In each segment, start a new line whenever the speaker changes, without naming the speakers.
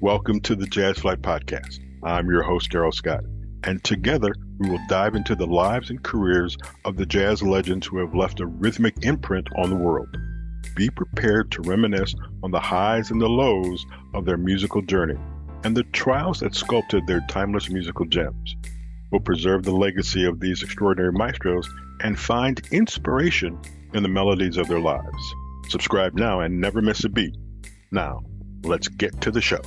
Welcome to the Jazz Flyte Podcast. I'm your host, Darrell Scott, and together we will dive into the lives and careers of the jazz legends who have left a rhythmic imprint on the world. Be prepared to reminisce on the highs and the lows of their musical journey and the trials that sculpted their timeless musical gems. We'll preserve the legacy of these extraordinary maestros and find inspiration in the melodies of their lives. Subscribe now and never miss a beat. Now, let's get to the show.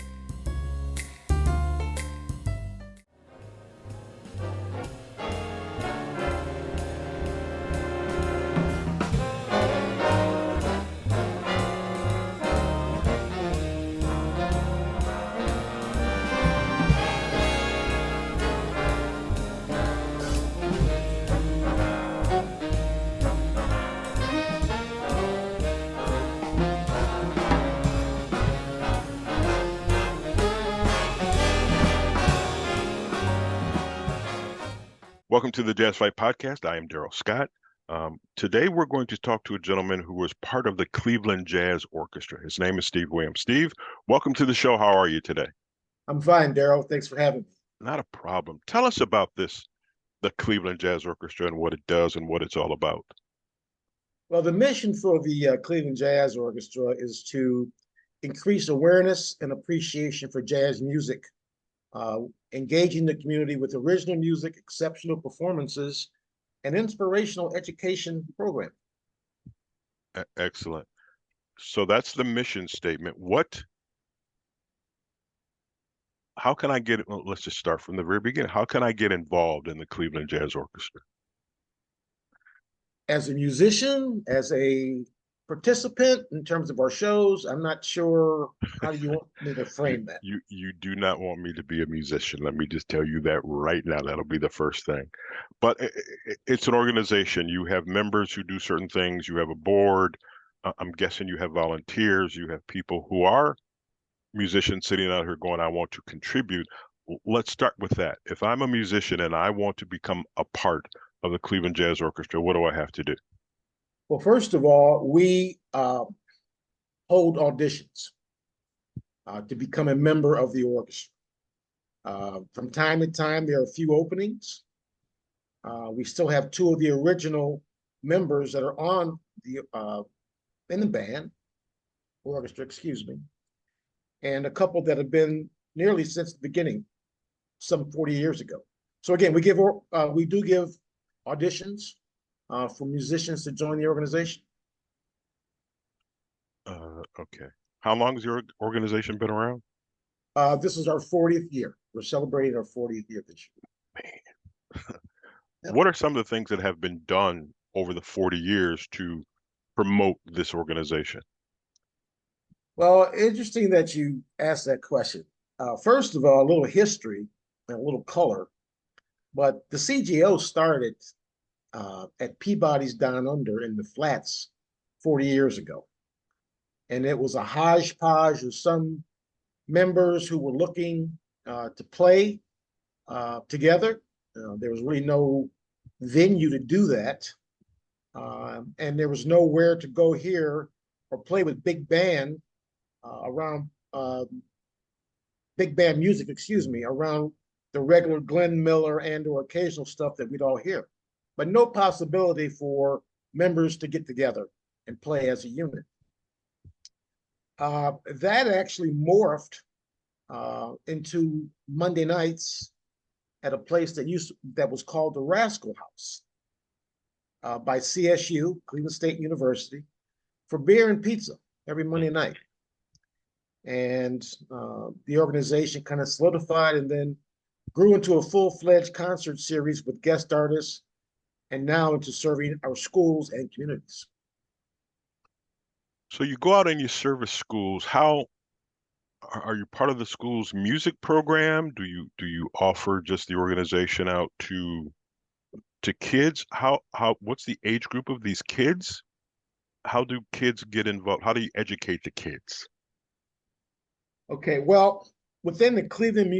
Welcome to the Jazz Flyte Podcast. I am Darrell Scott. Today we're going to talk to a gentleman who was part of the Cleveland Jazz Orchestra. His name is Steve Williams. Steve, welcome to the show. How are you today?
I'm fine, Darrell. Thanks for having me.
Not a problem. Tell us about the Cleveland Jazz Orchestra and what it does and what it's all about.
Well, the mission for the Cleveland Jazz Orchestra is to increase awareness and appreciation for jazz music, engaging the community with original music, exceptional performances, and inspirational education program.
Excellent. So that's the mission statement. How can I get, well, let's just start from the very beginning. How can I get involved in the Cleveland Jazz Orchestra?
As a musician, as a participant in terms of our shows, I'm not sure how you want me to frame that.
You do not want me to be a musician. Let me just tell you that right now. That'll be the first thing. But it's an organization. You have members who do certain things. You have a board. I'm guessing you have volunteers. You have people who are musicians sitting out here going, I want to contribute. Let's start with that. If I'm a musician and I want to become a part of the Cleveland Jazz Orchestra, what do I have to do?
Well, first of all, we hold auditions to become a member of the orchestra. From time to time, there are a few openings. We still have two of the original members that are on the in the band, orchestra, excuse me, and a couple that have been nearly since the beginning, some 40 years ago. So again, we do give auditions for musicians to join the organization.
Okay. How long has your organization been around?
This is our 40th year. We're celebrating our 40th year this year.
Man. What are some of the things that have been done over the 40 years to promote this organization?
Well, interesting that you asked that question. First of all, a little history and a little color, but the CJO started at Peabody's Downunder in the flats 40 years ago. And it was a hodgepodge of some members who were looking to play together. There was really no venue to do that. And there was nowhere to go here or play with big band big band music, around the regular Glenn Miller and or occasional stuff that we'd all hear. But no possibility for members to get together and play as a unit. That actually morphed into Monday nights at a place that was called the Rascal House by CSU, Cleveland State University, for beer and pizza every Monday night. And the organization kind of solidified and then grew into a full-fledged concert series with guest artists, and now into serving our schools and communities.
So you go out and you service schools. How are you part of the school's music program? Do you offer just the organization out to kids? What's the age group of these kids? How do kids get involved? How do you educate the kids?
Okay, well, within the Cleveland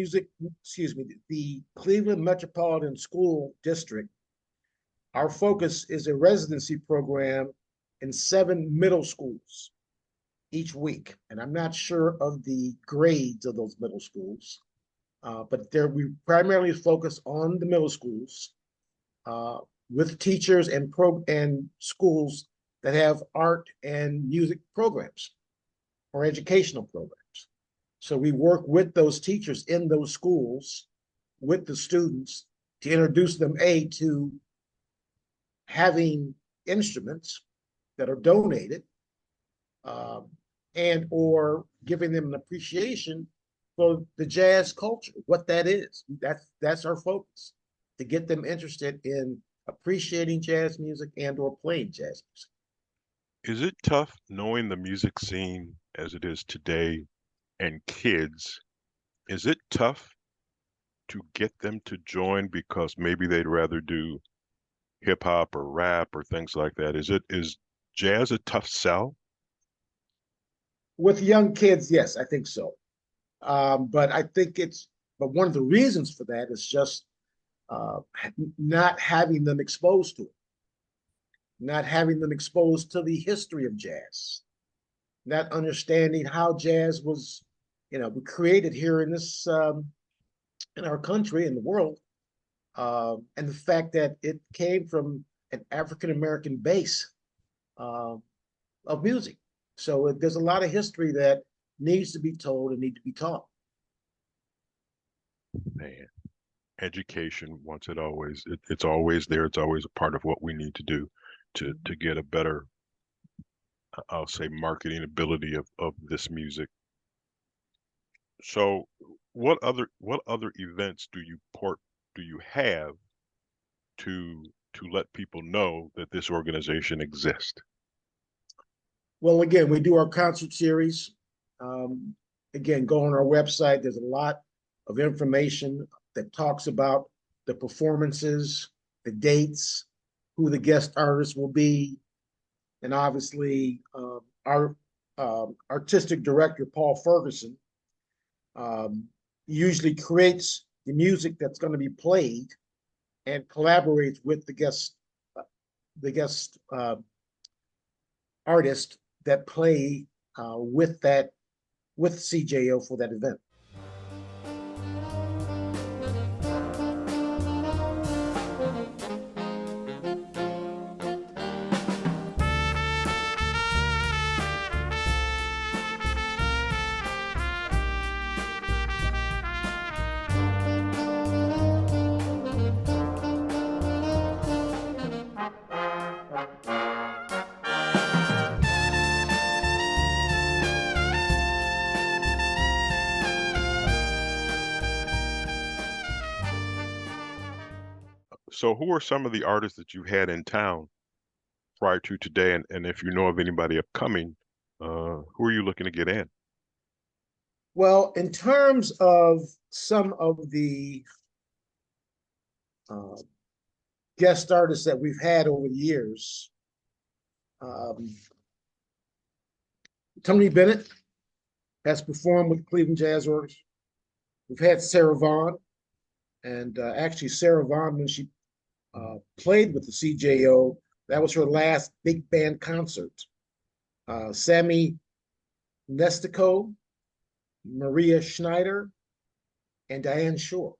Metropolitan School District, our focus is a residency program in 7 middle schools. each week. And I'm not sure of the grades of those middle schools, but there we primarily focus on the middle schools uh, with teachers and schools that have art and music programs or educational programs. So we work with those teachers in those schools with the students to introduce them to having instruments that are donated, um, and or giving them an appreciation for the jazz culture, what that is. That's our focus, to get them interested in appreciating jazz music and or playing jazz music.
Is it tough knowing the music scene as it is today and kids? Is it tough to get them to join because maybe they'd rather do hip hop or rap or things like that? Is jazz a tough sell?
With young kids, yes, I think so. But I think but one of the reasons for that is just uh, not having them exposed to it, not having them exposed to the history of jazz, not understanding how jazz was, created here in in our country, in the world, and the fact that it came from an African American base uh, of music. So there's a lot of history that needs to be told and need to be taught.
Man, education, it's always there. It's always a part of what we need to do to get a better, I'll say, marketing ability of this music. So what other events do you have to let people know that this organization exists?
Well, again, we do our concert series. Um, Again, go on our website. There's a lot of information that talks about the performances, the dates, who the guest artists will be, and obviously our artistic director, Paul Ferguson, um, usually creates the music that's going to be played and collaborates with the guest artist that play with CJO for that event.
So who are some of the artists that you've had in town prior to today? And if you know of anybody upcoming, who are you looking to get in?
Well, in terms of some of the uh, guest artists that we've had over the years, um, Tony Bennett has performed with Cleveland Jazz Orchestra. We've had Sarah Vaughan, and actually Sarah Vaughan, when she played with the CJO, that was her last big band concert. Sammy Nestico, Maria Schneider, and Diane Shore.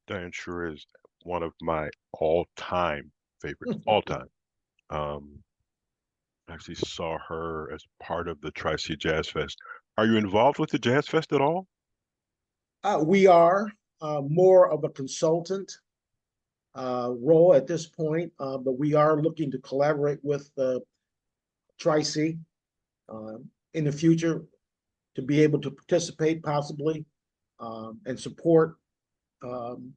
Diane Shore is one of my all-time favorites, all time. Um, I actually saw her as part of the Tri-C Jazz Fest. Are you involved with the Jazz Fest at all?
We are more of a consultant role at this point, but we are looking to collaborate with Tri-C in the future to be able to participate possibly and support um,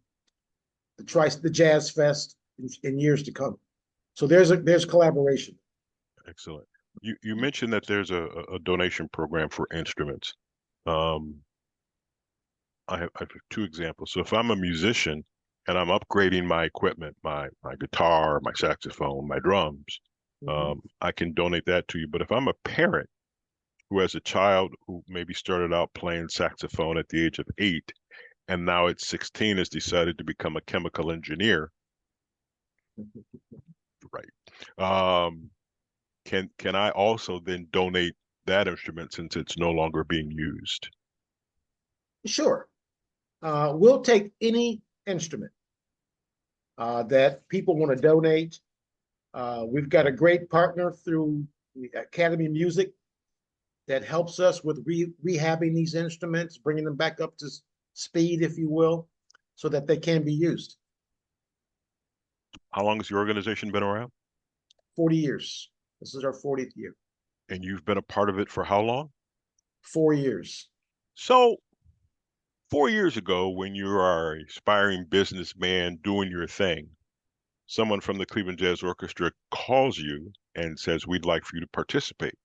the Jazz Fest in years to come. So there's collaboration.
Excellent. You mentioned that there's a donation program for instruments. Um, I have two examples. So if I'm a musician and I'm upgrading my equipment, my guitar, my saxophone, my drums,
Mhm.
I can donate that to you. But if I'm a parent who has a child who maybe started out playing saxophone at the age of 8 and now at 16 has decided to become a chemical engineer, right? Um, can I also then donate that instrument since it's no longer being used?
Sure. We'll take any instrument that people want to donate. We've got a great partner through the Academy of Music that helps us with rehabbing these instruments, bringing them back up to speed, if you will, so that they can be used.
How long has the organization been around?
40 years. This is our 40th year.
And you've been a part of it for how long?
4 years.
So 4 years ago, when you are an aspiring businessman doing your thing, someone from the Cleveland Jazz Orchestra calls you and says, we'd like for you to participate.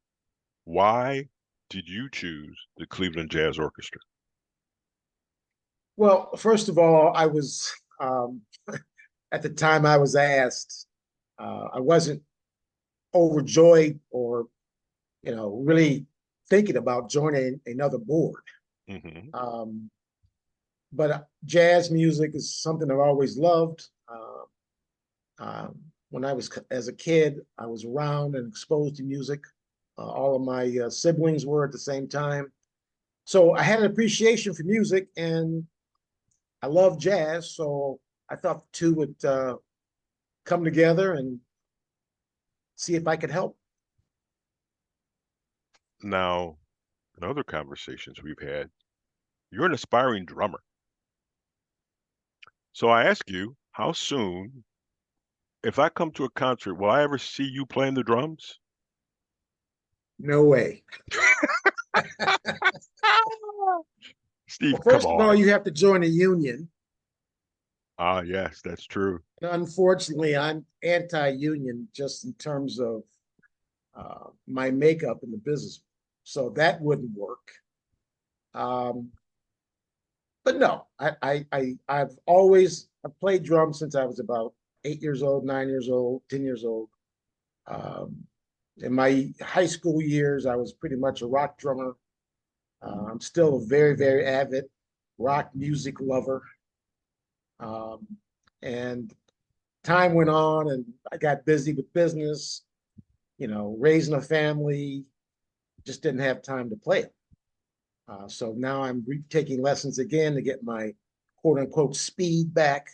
Why did you choose the Cleveland Jazz Orchestra?
Well, first of all, I was, at the time I was asked, I wasn't overjoyed or, really thinking about joining another board.
Mm-hmm.
But jazz music is something I've always loved. When I was as a kid, I was around and exposed to music. All of my siblings were at the same time. So I had an appreciation for music and I love jazz. So I thought the two would come together and see if I could help.
Now, in other conversations we've had, you're an aspiring drummer. So I ask you, how soon, if I come to a concert, will I ever see you playing the drums?
No way.
Steve,
Well,
come
first of all,
on.
you have to join a union.
Ah, yes, that's true.
Unfortunately, I'm anti-union just in terms of my makeup in the business. So that wouldn't work. But no, I've played drums since I was about 8 years old, 9 years old, 10 years old. In my high school years, I was pretty much a rock drummer. I'm still a very, very avid rock music lover. And time went on and I got busy with business, raising a family, just didn't have time to play it. So now I'm taking lessons again to get my quote unquote speed back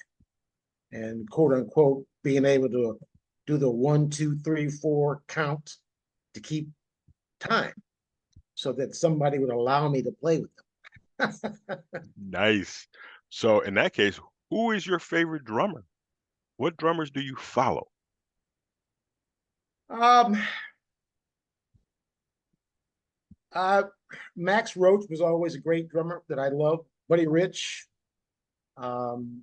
and quote unquote being able to do the 1, 2, 3, 4 count to keep time so that somebody would allow me to play with them.
Nice. So in that case, who is your favorite drummer? What drummers do you follow?
um, uh, Max Roach was always a great drummer that I loved. Buddy Rich. Um,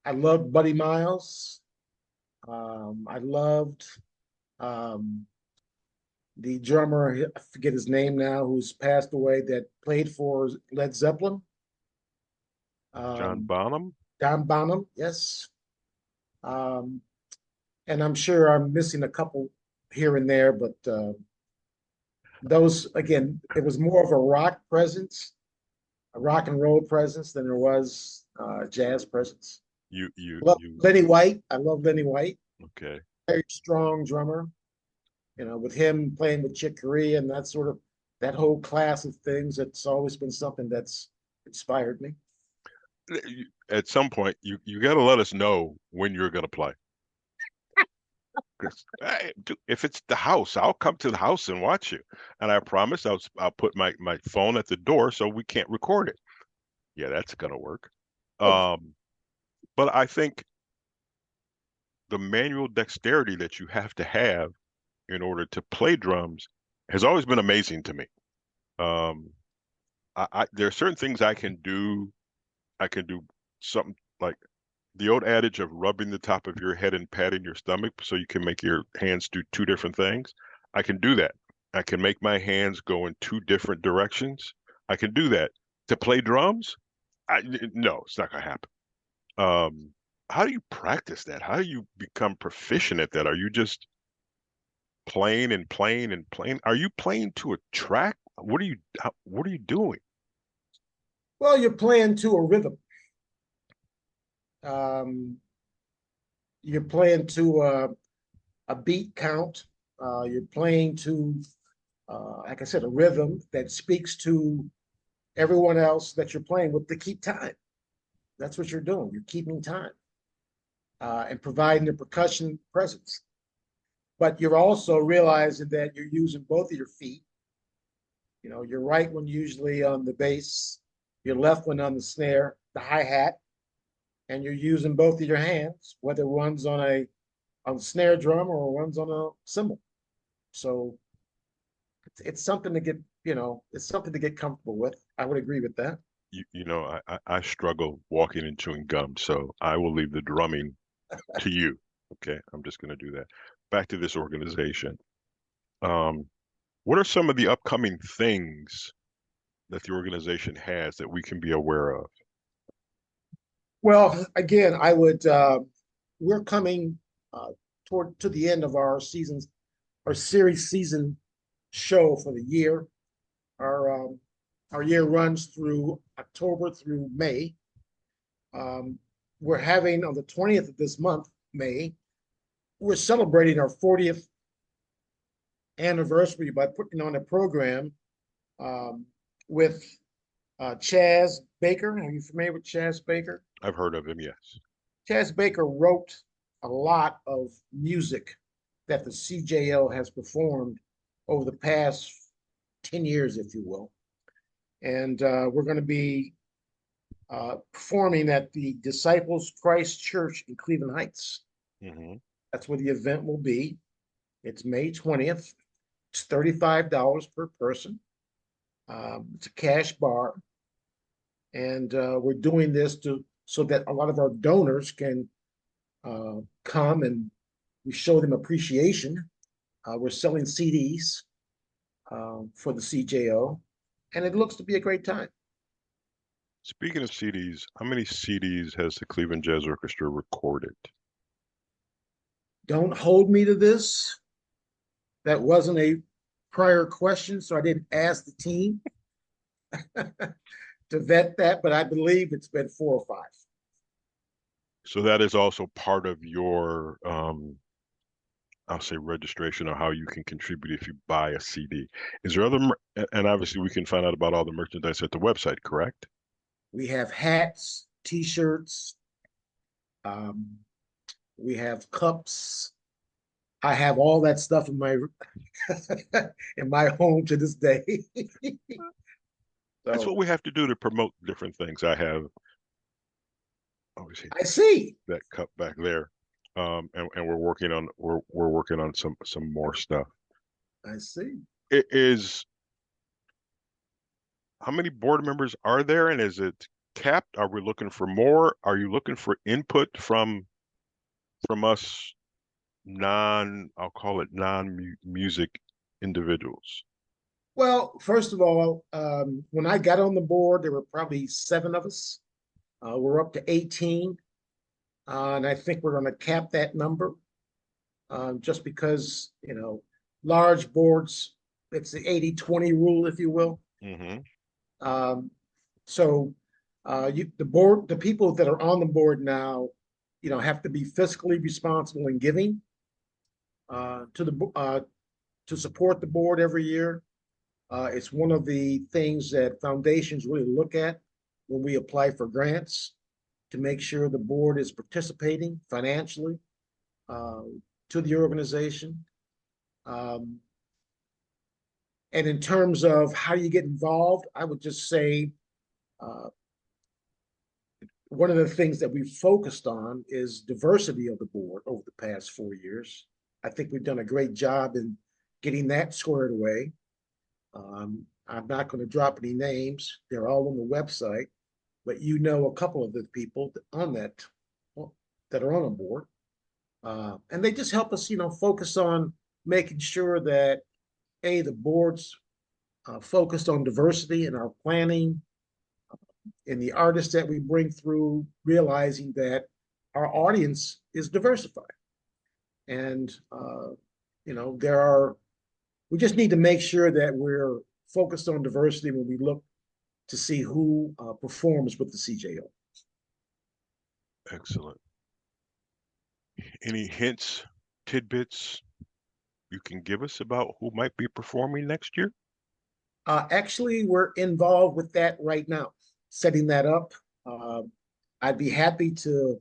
I loved Buddy Miles. I loved the drummer, I forget his name now, who's passed away, that played for Led Zeppelin.
John
Um,
Bonham?
Don Bonham, yes. Um, and I'm sure I'm missing a couple here and there, but those, again, it was more of a rock presence, a rock and roll presence than there was jazz presence.
You
Lenny White. I love Lenny White.
okay.
Very strong drummer. With him playing with Chick Corea and that whole class of things, it's always been something that's inspired me.
At some point, you got to let us know when you're going to play. 'Cause, if it's the house, I'll come to the house and watch you. And I promise I'll put my phone at the door so we can't record it. Yeah, that's going to work.
Okay.
But I think the manual dexterity that you have to have in order to play drums has always been amazing to me. Um, there are certain things I can do. I can do something like the old adage of rubbing the top of your head and patting your stomach so you can make your hands do two different things. I can do that. I can make my hands go in two different directions. I can do that. To play drums, no, it's not gonna happen. How do you practice that? How do you become proficient at that? Are you just playing and playing and playing? Are you playing to a track? What are you doing?
Well, you're playing to a rhythm. Um, you're playing to a beat count. You're playing to like I said, a rhythm that speaks to everyone else that you're playing with to keep time. That's what you're doing. You're keeping time and providing the percussion presence. But you're also realizing that you're using both of your feet. You know, your right one usually on the bass, your left one on the snare, the hi-hat, and you're using both of your hands, whether one's on a snare drum or one's on a cymbal. So it's something to get, it's something to get comfortable with. I would agree with that.
I struggle walking and chewing gum, so I will leave the drumming to you. Okay, I'm just going to do that. Back to this organization. Um, what are some of the upcoming things that the organization has that we can be aware of?
Well, again, I would. We're coming to the end of our series season show for the year. Our year runs through October through May. We're having on the 20th of this month, May, we're celebrating our 40th anniversary by putting on a program with Chaz Baker. Are you familiar with Chaz Baker?
I've heard of him, yes.
Chaz Baker wrote a lot of music that the CJO has performed over the past 10 years, if you will. And we're going to be performing at the Disciples Christ Church in Cleveland Heights.
Mm-hmm.
That's where the event will be. It's May 20th. It's $35 per person. It's a cash bar. And we're doing this so that a lot of our donors can come and we show them appreciation. We're selling CDs for the CJO, and it looks to be a great time.
Speaking of CDs, how many CDs has the Cleveland Jazz Orchestra recorded?
Don't hold me to this. That wasn't a prior question, so I didn't ask the team to vet that, but I believe it's been 4 or 5.
So that is also part of your, I'll say registration or how you can contribute if you buy a CD. Is there and obviously we can find out about all the merchandise at the website, correct?
We have hats, T-shirts, we have cups. I have all that stuff in my in my home to this day.
That's what we have to do to promote different things. I have obviously
I see
that cup back there, and we're working on some more stuff.
I see.
It is how many board members are there, and is it capped? Are we looking for more? Are you looking for input from us I'll call it non-music individuals?
Well, first of all, when I got on the board, there were probably 7 of us. We're up to 18, and I think we're going to cap that number just because, large boards, it's the 80-20 rule, if you will.
Mm-hmm.
So the people that are on the board now, have to be fiscally responsible in giving to support the board every year. It's one of the things that foundations really look at when we apply for grants to make sure the board is participating financially to the organization. And in terms of how you get involved, I would just say one of the things that we've focused on is diversity of the board over the past 4 years. I think we've done a great job in getting that squared away. I'm not going to drop any names. They're all on the website, but a couple of the people on that are on a board. And they just help us, focus on making sure that, the board's focused on diversity in our planning, in the artists that we bring through, realizing that our audience is diversified. And, we just need to make sure that we're focused on diversity when we look to see who performs with the CJO.
Excellent. Any hints, tidbits you can give us about who might be performing next year?
Actually, we're involved with that right now, setting that up. I'd be happy to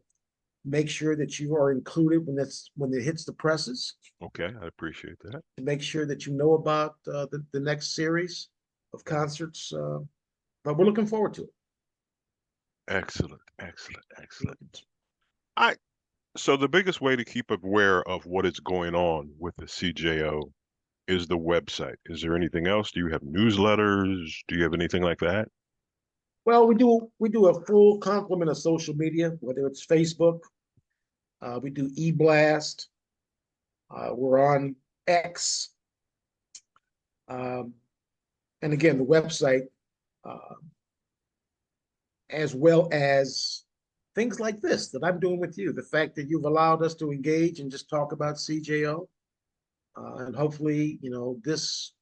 make sure that you are included when it hits the presses,
Okay, I appreciate that.
to make sure that you know about the next series of concerts. But we're looking forward to it.
Excellent, excellent, excellent. So the biggest way to keep aware of what is going on with the CJO is the website. Is there anything else? Do you have newsletters? Do you have anything like that?
Well, we do a full complement of social media, whether it's Facebook, we do eBlast, we're on X, um, and again the website, uh, as well as things like this that I'm doing with you. The fact that you've allowed us to engage and just talk about CJO, and hopefully, this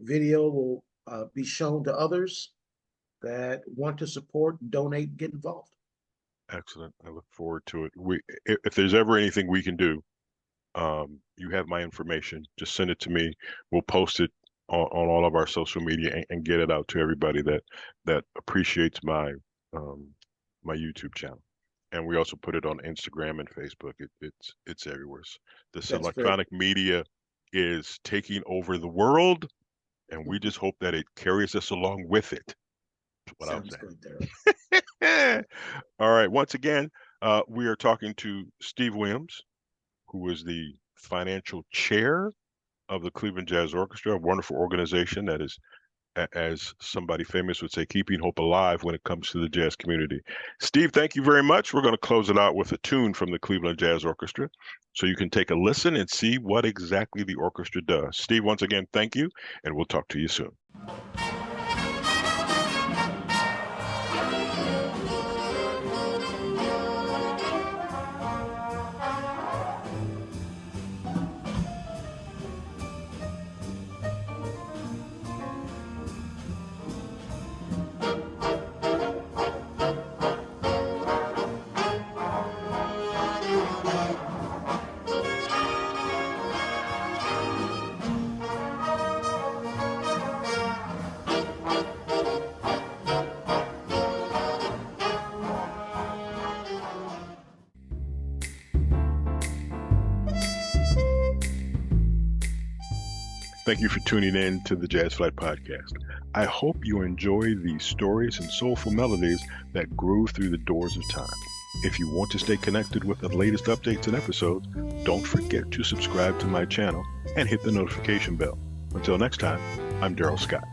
video will be shown to others that want to support, donate, get involved.
Excellent. I look forward to it. If there's ever anything we can do, you have my information. Just send it to me. We'll post it on all of our social media and get it out to everybody that appreciates my YouTube channel. And we also put it on Instagram and Facebook. It's everywhere. This
That's
electronic media is taking over the world, and we just hope that it carries us along with it. That's what
Sounds
I'm
good, Darrell.
All right. Once again, we are talking to Steve Williams, who is the financial chair of the Cleveland Jazz Orchestra, a wonderful organization that is, as somebody famous would say, keeping hope alive when it comes to the jazz community. Steve, thank you very much. We're going to close it out with a tune from the Cleveland Jazz Orchestra so you can take a listen and see what exactly the orchestra does. Steve, once again, thank you, and we'll talk to you soon. Thank you for tuning in to the Jazz Flyte Podcast. I hope you enjoy the stories and soulful melodies that grew through the doors of time. If you want to stay connected with the latest updates and episodes, don't forget to subscribe to my channel and hit the notification bell. Until next time, I'm Darrell Scott.